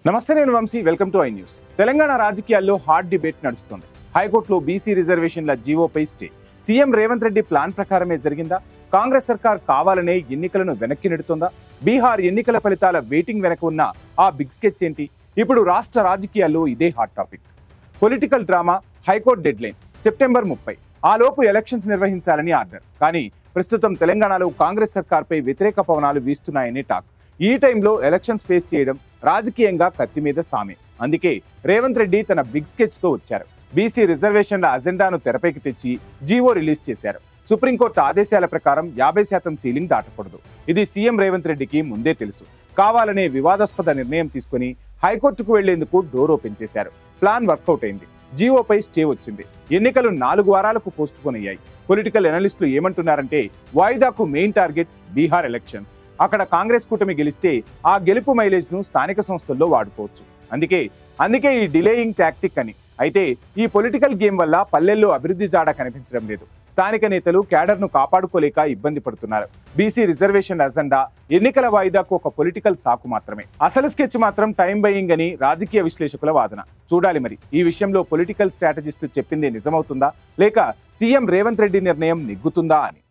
నమస్తే నేను Vamshi welcome to I News. Telangana రాజకీయాల్లో హాట్ డిబేట్ నడుస్తుంది. హైకోర్టులో బీసీ రిజర్వేషన్ల జీవోపై stay. CM Revanth Reddy plan ప్రకారమే జరిగిందా? కాంగ్రెస్ సర్కార్ కావాలనే ఎన్నికలను వెనక్కి నెడుతుందా? బీహార్ ఎన్నికల ఫలితాల వెయిటింగ్ వెనక ఉన్న ఆ బిగ్ స్కెచ్ ఏంటి? ఇప్పుడు రాష్ట్ర రాజకీయాల్లో ఇదే hot topic. Political drama, high court deadline September 30. ఆ లోపు ఎలక్షన్స్ నిర్వహించాలని ఆర్డర్. కానీ ప్రస్తుతం తెలంగాణలో కాంగ్రెస్ సర్కార్పై వ్యతిరేక పవనాలు వీస్తున్నాయనే టాక్. ఈ టైంలో ఎలక్షన్స్ ఫేస్ చేయడం రాజకీయంగా కత్తి మీద సామే. అందుకే రేవంత్ రెడ్డి తన బిగ్ స్కెచ్ తో వచ్చారు. బీసీ రిజర్వేషన్ల అజెండాను తెరపైకి తెచ్చి జీవో రిలీజ్ చేశారు. సుప్రీంకోర్టు ఆదేశాల ప్రకారం 50% సీలింగ్ దాటకూడదు. ఇది సీఎం రేవంత్ రెడ్డికి ముందే తెలుసు. కావాలనే వివాదాస్పద నిర్ణయం తీసుకుని హైకోర్టుకు వెళ్లేందుకు డోర్ ఓపెన్ చేశారు. ప్లాన్ వర్కౌట్ అయింది. జీవోపై స్టే వచ్చింది. ఎన్నికలు 4 వారాలకు పోస్ట్ పోన్ అయ్యాయి. పొలిటికల్ అనలిస్టులు ఏమంటున్నారంటే వాయిదాకు మెయిన్ టార్గెట్ బీహార్ ఎలక్షన్స్. అక్కడ కాంగ్రెస్ కూటమి గెలిస్తే ఆ గెలుపు మైలేజ్ ను స్థానిక సంస్థల్లో వాడుకోవచ్చు. అందుకే ఈ డిలేయింగ్ టాక్టిక్ అని. అయితే ఈ పొలిటికల్ గేమ్ వల్ల పల్లెల్లో అభివృద్ధి జాడ కనిపించడం లేదు. స్థానిక నేతలు క్యాడర్ను కాపాడుకోలేక ఇబ్బంది పడుతున్నారు. బీసీ రిజర్వేషన్ అజెండా ఎన్నికల వాయిదాకు ఒక పొలిటికల్ సాకు మాత్రమే. అసలు స్కెచ్ మాత్రం టైం బయింగ్ అని రాజకీయ విశ్లేషకుల వాదన. చూడాలి మరి ఈ విషయంలో పొలిటికల్ స్ట్రాటజిస్టు చెప్పింది నిజమవుతుందా, లేక సీఎం రేవంత్ రెడ్డి నిర్ణయం నెగ్గుతుందా అని.